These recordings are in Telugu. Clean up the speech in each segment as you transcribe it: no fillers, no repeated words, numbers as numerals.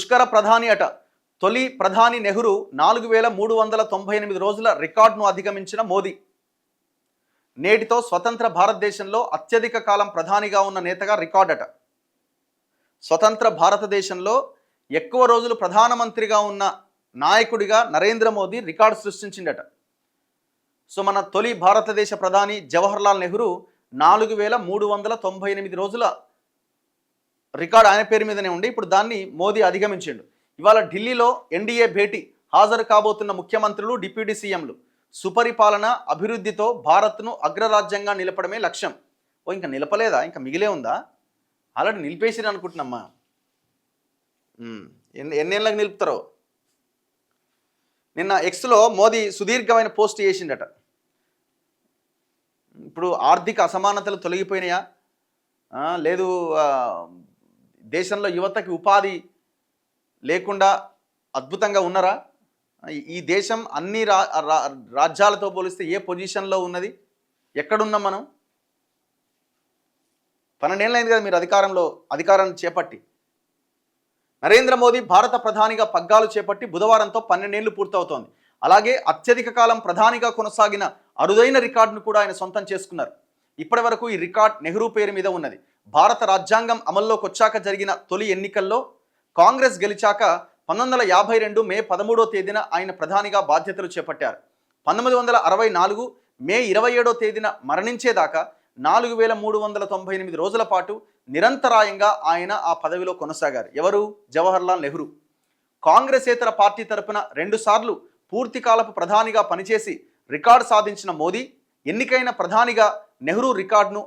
దుష్కర ప్రధాని అట. తొలి ప్రధాని నెహ్రూ 4398 రోజుల రికార్డును అధిగమించిన మోదీ. నేటితో స్వతంత్ర భారతదేశంలో అత్యధిక కాలం ప్రధానిగా ఉన్న నేతగా రికార్డట. స్వతంత్ర భారతదేశంలో ఎక్కువ రోజులు ప్రధానమంత్రిగా ఉన్న నాయకుడిగా నరేంద్ర మోదీ రికార్డు సృష్టించిండట. సో మన తొలి భారతదేశ ప్రధాని జవహర్లాల్ నెహ్రూ 4398 రోజుల రికార్డు ఆయన పేరు మీదనే ఉండి ఇప్పుడు దాన్ని మోదీ అధిగమించిండు. ఇవాళ ఢిల్లీలో ఎన్డీఏ భేటీ హాజరు కాబోతున్న ముఖ్యమంత్రులు, డిప్యూటీ సీఎంలు. సుపరిపాలన, అభివృద్ధితో భారత్ను అగ్రరాజ్యంగా నిలపడమే లక్ష్యం. ఇంకా నిలపలేదా? ఇంకా మిగిలే ఉందా? ఆల్రెడీ నిలిపేసిరు అనుకుంటున్నమ్మా. ఎన్నేళ్ళకి నిలుపుతారో. నిన్న ఎక్స్లో మోదీ సుదీర్ఘమైన పోస్ట్ చేసిండట. ఇప్పుడు ఆర్థిక అసమానతలు తొలగిపోయినాయా, లేదు దేశంలో యువతకి ఉపాధి లేకుండా అద్భుతంగా ఉన్నారా, ఈ దేశం అన్ని రాజ్యాలతో పోలిస్తే ఏ పొజిషన్లో ఉన్నది, ఎక్కడున్నాం మనం? 12 ఏళ్ళు అయింది కదా మీరు అధికారాన్ని చేపట్టి. నరేంద్ర మోదీ భారత ప్రధానిగా పగ్గాలు చేపట్టి బుధవారంతో 12 ఏళ్ళు పూర్తవుతోంది. అలాగే అత్యధిక కాలం ప్రధానిగా కొనసాగిన అరుదైన రికార్డును కూడా ఆయన సొంతం చేసుకున్నారు. ఇప్పటి వరకు ఈ రికార్డ్ నెహ్రూ పేరు మీద ఉన్నది. భారత రాజ్యాంగం అమల్లోకి వచ్చాక జరిగిన తొలి ఎన్నికల్లో కాంగ్రెస్ గెలిచాక 1952 మే 13వ తేదీన ఆయన ప్రధానిగా బాధ్యతలు చేపట్టారు. 1964 మే 27వ తేదీన మరణించేదాకా 4398 రోజుల పాటు నిరంతరాయంగా ఆయన ఆ పదవిలో కొనసాగారు. ఎవరు? జవహర్లాల్ నెహ్రూ. కాంగ్రెసేతర పార్టీ తరపున 2 సార్లు పూర్తికాలపు ప్రధానిగా పనిచేసి రికార్డు సాధించిన మోదీ ఎన్నికైన ప్రధానిగా నెహ్రూ రికార్డును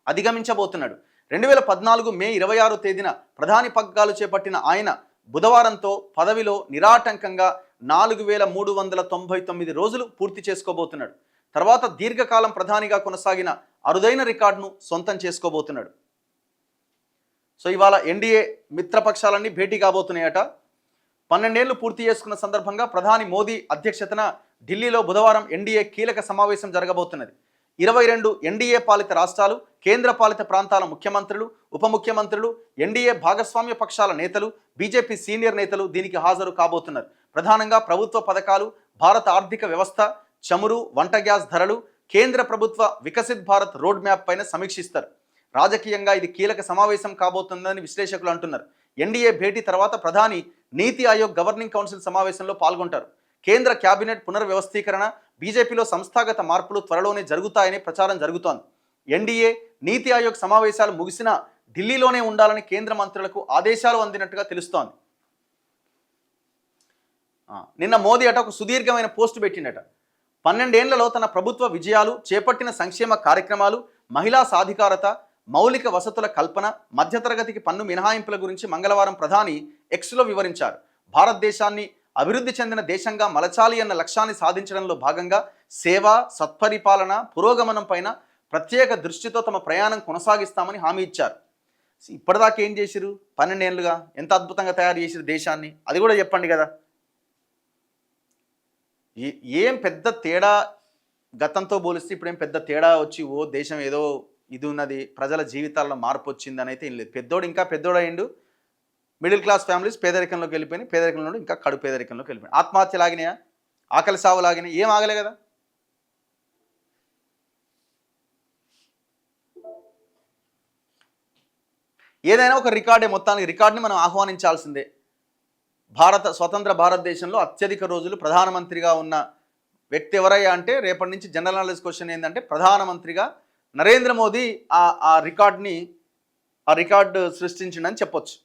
అధిగమించబోతున్నాడు. 2014 మే 26వ తేదీన ప్రధాని పగ్గాలు చేపట్టిన ఆయన బుధవారంతో పదవిలో నిరాటంకంగా 4399 రోజులు పూర్తి చేసుకోబోతున్నాడు. తర్వాత దీర్ఘకాలం ప్రధానిగా కొనసాగిన అరుదైన రికార్డును సొంతం చేసుకోబోతున్నాడు. సో ఇవాళ ఎన్డీఏ మిత్రపక్షాలన్నీ భేటీ కాబోతున్నాయట. 12 ఏళ్లు పూర్తి చేసుకున్న సందర్భంగా ప్రధాని మోదీ అధ్యక్షతన ఢిల్లీలో బుధవారం ఎన్డీఏ కీలక సమావేశం జరగబోతున్నది. 22 ఎన్డీఏ పాలిత రాష్ట్రాలు, కేంద్ర పాలిత ప్రాంతాల ముఖ్యమంత్రులు, ఉప ముఖ్యమంత్రులు, ఎన్డీఏ భాగస్వామ్య పక్షాల నేతలు, బీజేపీ సీనియర్ నేతలు దీనికి హాజరు కాబోతున్నారు. ప్రధానంగా ప్రభుత్వ పథకాలు, భారత ఆర్థిక వ్యవస్థ, చమురు, వంట గ్యాస్ ధరలు, కేంద్ర ప్రభుత్వ వికసిత్ భారత్ రోడ్ మ్యాప్ పైన సమీక్షిస్తారు. రాజకీయంగా ఇది కీలక సమావేశం కాబోతుందని విశ్లేషకులు అంటున్నారు. ఎన్డీఏ భేటీ తర్వాత ప్రధాని నీతి ఆయోగ్ గవర్నింగ్ కౌన్సిల్ సమావేశంలో పాల్గొంటారు. కేంద్ర కేబినెట్ పునర్వ్యవస్థీకరణ, బీజేపీలో సంస్థాగత మార్పులు త్వరలోనే జరుగుతాయని ప్రచారం జరుగుతోంది. ఎన్డీఏ నీతి ఆయోగ్ సమావేశాలు ముగిసినా ఢిల్లీలోనే ఉండాలని కేంద్ర మంత్రులకు ఆదేశాలు అందినట్టుగా తెలుస్తోంది. నిన్న మోదీ ఒక సుదీర్ఘమైన పోస్టు పెట్టిండట. 12 ఏళ్లలో తన ప్రభుత్వ విజయాలు, చేపట్టిన సంక్షేమ కార్యక్రమాలు, మహిళా సాధికారత, మౌలిక వసతుల కల్పన, మధ్యతరగతికి పన్ను మినహాయింపుల గురించి మంగళవారం ప్రధాని ఎక్స్లో వివరించారు. భారతదేశాన్ని అభివృద్ధి చెందిన దేశంగా మలచాలి అన్న లక్ష్యాన్ని సాధించడంలో భాగంగా సేవ, సత్పరిపాలన, పురోగమనం పైన ప్రత్యేక దృష్టితో తమ ప్రయాణం కొనసాగిస్తామని హామీ ఇచ్చారు. ఇప్పటిదాకా ఏం చేసిరు? 12 ఏళ్ళుగా ఎంత అద్భుతంగా తయారు చేసిరు దేశాన్ని, అది కూడా చెప్పండి కదా. ఏం పెద్ద తేడా, గతంతో పోలిస్తే ఇప్పుడు ఏం పెద్ద తేడా వచ్చి దేశం ఏదో ఇది ఉన్నది, ప్రజల జీవితాల్లో మార్పు వచ్చిందని అయితే ఏం లేదు. పెద్దోడు ఇంకా పెద్దోడయిండు. మిడిల్ క్లాస్ ఫ్యామిలీస్ పేదరికంలోకి వెళ్ళిపోయినాయి, పేదరికంలో ఇంకా కడు పేదరికంలోకి వెళ్ళిపోయినాయి. ఆత్మహత్య లాగినాయా, ఆకలి సాగు లాగినాయి, ఏం ఆగలే కదా. ఏదైనా ఒక రికార్డే, మొత్తానికి రికార్డుని మనం ఆహ్వానించాల్సిందే. స్వతంత్ర భారతదేశంలో అత్యధిక రోజులు ప్రధానమంత్రిగా ఉన్న వ్యక్తి ఎవరయ్యా అంటే, రేపటి నుంచి జనరల్ నాలెడ్జ్ క్వశ్చన్ ఏంటంటే, ప్రధానమంత్రిగా నరేంద్ర మోదీ ఆ రికార్డు సృష్టించిండని చెప్పొచ్చు.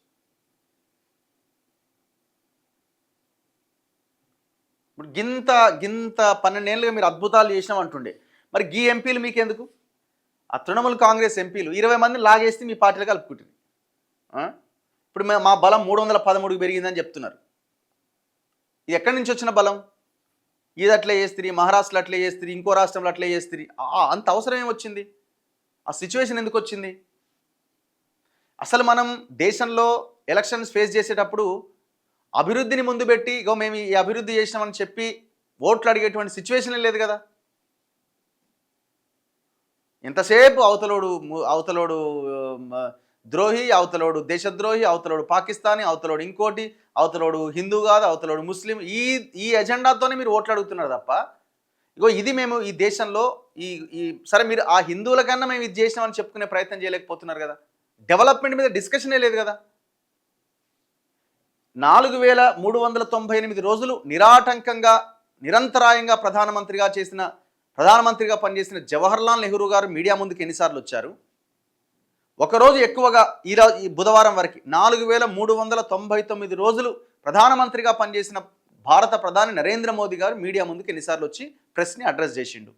ఇప్పుడు గింత 12 ఏళ్ళుగా మీరు అద్భుతాలు చేసినాం అంటుండే, మరి గీ ఎంపీలు మీకెందుకు? ఆ తృణమూల్ కాంగ్రెస్ ఎంపీలు 20 మందిని లాగేస్తే మీ పార్టీలో కలుపుకుంటుంది. ఇప్పుడు మా బలం 313కి పెరిగిందని చెప్తున్నారు. ఇది ఎక్కడి నుంచి వచ్చిన బలం? ఇది అట్లే చేస్తుంది, మహారాష్ట్రలో అట్లే చేస్తుంది, ఇంకో రాష్ట్రంలో అట్లే చేస్తుంది. అంత అవసరం ఏమొచ్చింది? ఆ సిచ్యువేషన్ ఎందుకు వచ్చింది? అసలు మనం దేశంలో ఎలక్షన్స్ ఫేస్ చేసేటప్పుడు అభివృద్ధిని ముందు పెట్టి ఇగో మేము ఈ అభివృద్ధి చేసినామని చెప్పి ఓట్లు అడిగేటువంటి సిచ్యువేషన్ లేదు కదా. ఎంతసేపు అవతలోడు ద్రోహి అవతలోడు, దేశద్రోహి అవతలోడు, పాకిస్తానీ అవతలోడు, ఇంకోటి అవతలోడు హిందూ కాదు, అవతలోడు ముస్లిం. ఈ ఎజెండాతోనే మీరు ఓట్లు అడుగుతున్నారు తప్ప, ఇగో ఇది మేము ఈ దేశంలో ఈ ఈ సరే మీరు ఆ హిందువుల కన్నా మేము ఇది చేసినామని చెప్పుకునే ప్రయత్నం చేయలేకపోతున్నారు కదా. డెవలప్మెంట్ మీద డిస్కషనే లేదు కదా. 4398 రోజులు నిరాటంకంగా నిరంతరాయంగా ప్రధానమంత్రిగా పనిచేసిన జవహర్లాల్ నెహ్రూ గారు మీడియా ముందుకు ఎన్నిసార్లు వచ్చారు? ఒకరోజు ఎక్కువగా ఈ బుధవారం వరకు 4399 రోజులు ప్రధానమంత్రిగా పనిచేసిన భారత ప్రధాని నరేంద్ర మోదీ గారు మీడియా ముందుకు ఎన్నిసార్లు వచ్చి ప్రెస్ని అడ్రస్ చేసిండు?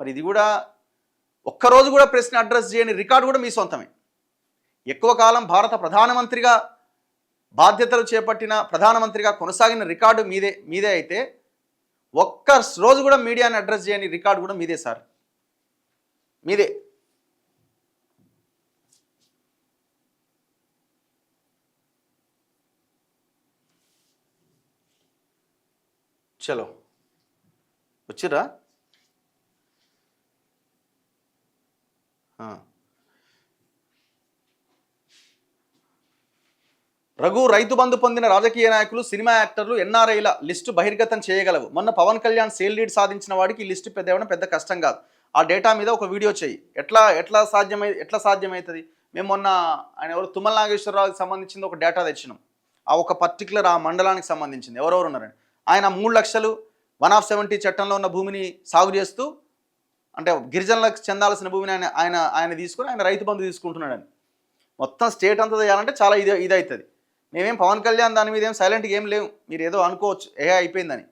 మరి ఇది కూడా ఒక్కరోజు కూడా ప్రెస్ని అడ్రస్ చేయని రికార్డు కూడా మీ సొంతమే. ఎక్కువ కాలం భారత ప్రధానమంత్రిగా బాధ్యతలు చేపట్టిన ప్రధానమంత్రిగా కొనసాగిన రికార్డు మీదే అయితే ఒక్క రోజు కూడా మీడియాని అడ్రస్ చేయని రికార్డు కూడా మీదే సార్, మీదే. చలో వచ్చిరా. రఘు, రైతు బంధు పొందిన రాజకీయ నాయకులు, సినిమా యాక్టర్లు, ఎన్ఆర్ఐల లిస్టు బహిర్గతం చేయగలవు. మొన్న పవన్ కళ్యాణ్ సేల్ లీడ్ సాధించిన వాడికి ఈ లిస్టు పెద్ద కష్టం కాదు. ఆ డేటా మీద ఒక వీడియో చేయి. ఎట్లా సాధ్యమవుతుంది? మేము మొన్న ఆయన ఎవరు తుమ్మల నాగేశ్వరరావుకి సంబంధించింది ఒక డేటా తెచ్చినాం. ఆ ఒక పర్టికులర్ ఆ మండలానికి సంబంధించింది ఎవరెవరు ఉన్నారండి. ఆయన 3 లక్షలు 170 చట్టంలో ఉన్న భూమిని సాగు చేస్తూ, అంటే గిరిజనులకు చెందాల్సిన భూమిని ఆయన తీసుకుని ఆయన రైతు బంధు తీసుకుంటున్నాడని. మొత్తం స్టేట్ అంతా చేయాలంటే చాలా ఇది అవుతుంది. మేమేం పవన్ కళ్యాణ్ దాని మీద ఏం సైలెంట్గా ఏం లేవు. మీరు ఏదో అనుకోవచ్చు అయిపోయిందని.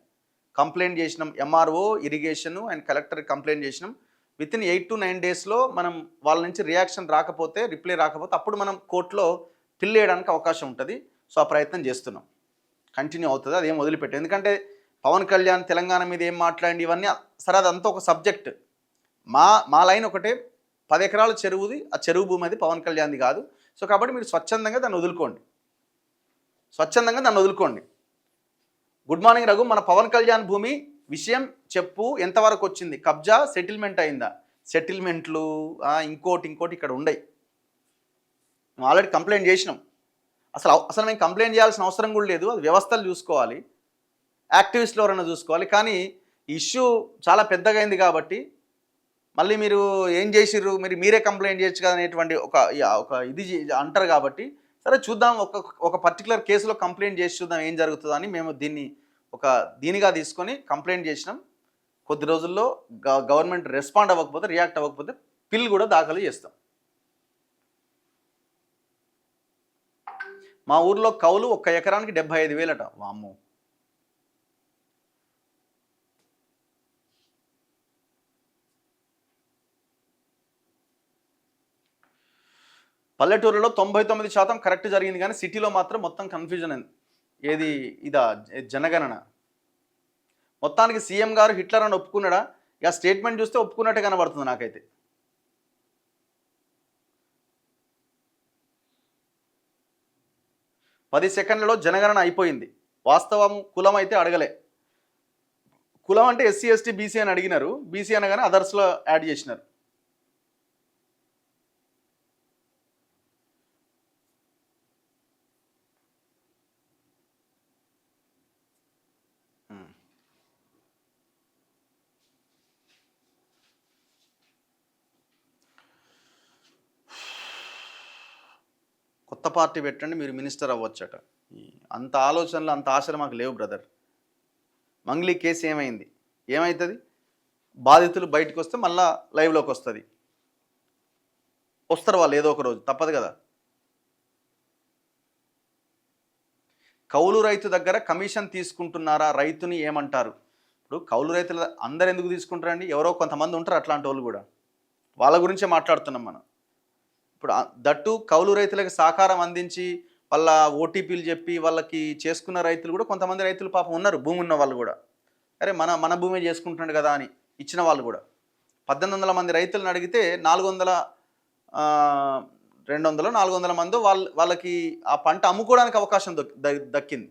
కంప్లైంట్ చేసినాం, MRO, irrigation and collector complaint చేసినాం. వితిన్ 8 to 9 డేస్లో మనం వాళ్ళ నుంచి రిప్లై రాకపోతే అప్పుడు మనం కోర్టులో పిల్ వేయడానికి అవకాశం ఉంటుంది. సో ఆ ప్రయత్నం చేస్తున్నాం, కంటిన్యూ అవుతుంది, అదేం వదిలిపెట్టాం. ఎందుకంటే పవన్ కళ్యాణ్ తెలంగాణ మీద ఏం మాట్లాడి ఇవన్నీ సరే అదంతా ఒక సబ్జెక్ట్. మా లైన్ ఒకటే, 10 ఎకరాల చెరువుది, ఆ చెరువు భూమి అది పవన్ కళ్యాణ్ది కాదు. సో కాబట్టి మీరు స్వచ్ఛందంగా దాన్ని వదులుకోండి. గుడ్ మార్నింగ్ రఘు, మన పవన్ కళ్యాణ్ భూమి విషయం చెప్పు, ఎంతవరకు వచ్చింది? కబ్జా సెటిల్మెంట్ అయిందా? సెటిల్మెంట్లు ఇంకోటి ఇక్కడ ఉండయి. మేము ఆల్రెడీ కంప్లైంట్ చేసినాం. అసలు మేము కంప్లైంట్ చేయాల్సిన అవసరం కూడా లేదు. అది వ్యవస్థలు చూసుకోవాలి, యాక్టివిస్టులు ఎవరైనా చూసుకోవాలి. కానీ ఇష్యూ చాలా పెద్దగా అయింది కాబట్టి మళ్ళీ మీరు ఏం చేసిర్రు, మీరే కంప్లైంట్ చేయొచ్చు కదా అనేటువంటి ఒక ఇది అంటారు. కాబట్టి సరే చూద్దాం, ఒక పర్టికులర్ కేసులో కంప్లైంట్ చేసి చూద్దాం ఏం జరుగుతుందని మేము దీన్ని దీనిగా తీసుకొని కంప్లైంట్ చేసినాం. కొద్ది రోజుల్లో గవర్నమెంట్ రియాక్ట్ అవ్వకపోతే పిల్ కూడా దాఖలు చేస్తాం. మా ఊర్లో కౌలు 1 ఎకరానికి 75,000 అట. వామ్మో. పల్లెటూరులో 99% కరెక్ట్ జరిగింది, కానీ సిటీలో మాత్రం మొత్తం కన్ఫ్యూజన్ అయింది. ఏది ఇదా జనగణన? మొత్తానికి సీఎం గారు హిట్లర్ అని ఒప్పుకున్నాడా? ఇక స్టేట్మెంట్ చూస్తే ఒప్పుకున్నట్టే కనబడుతుంది నాకైతే. పది సెకండ్లలో జనగణన అయిపోయింది. వాస్తవం కులం అయితే అడగలే. కులం అంటే ఎస్సీ ఎస్టీ బీసీ అని అడిగినారు. బీసీ అనగానే అదర్స్లో యాడ్ చేసినారు. కొత్త పార్టీ పెట్టండి, మీరు మినిస్టర్ అవ్వచ్చట. అంత ఆలోచనలు, అంత ఆశలు మాకు లేవు బ్రదర్. మంగ్లీ కేసు ఏమవుతుంది? బాధితులు బయటకు వస్తే మళ్ళా లైవ్లోకి వస్తారు వాళ్ళు ఏదో ఒక రోజు, తప్పదు కదా. కౌలు రైతు దగ్గర కమిషన్ తీసుకుంటున్నారా? రైతుని ఏమంటారు? ఇప్పుడు కౌలు రైతుల అందరు ఎందుకు తీసుకుంటారండి? ఎవరో కొంతమంది ఉంటారు అట్లాంటి వాళ్ళు కూడా. వాళ్ళ గురించే మాట్లాడుతున్నాం మనం. ఇప్పుడు దట్టు కౌలు రైతులకు సహకారం అందించి వాళ్ళ ఓటీపీలు చెప్పి వాళ్ళకి చేసుకున్న రైతులు కూడా కొంతమంది రైతులు పాపం ఉన్నారు, భూమి ఉన్న వాళ్ళు కూడా. అరే మన భూమి చేసుకుంటున్నాడు కదా అని ఇచ్చిన వాళ్ళు కూడా. 1800 మంది రైతులను అడిగితే 200 400 మంది వాళ్ళకి ఆ పంట అమ్ముకోవడానికి అవకాశం దక్కింది.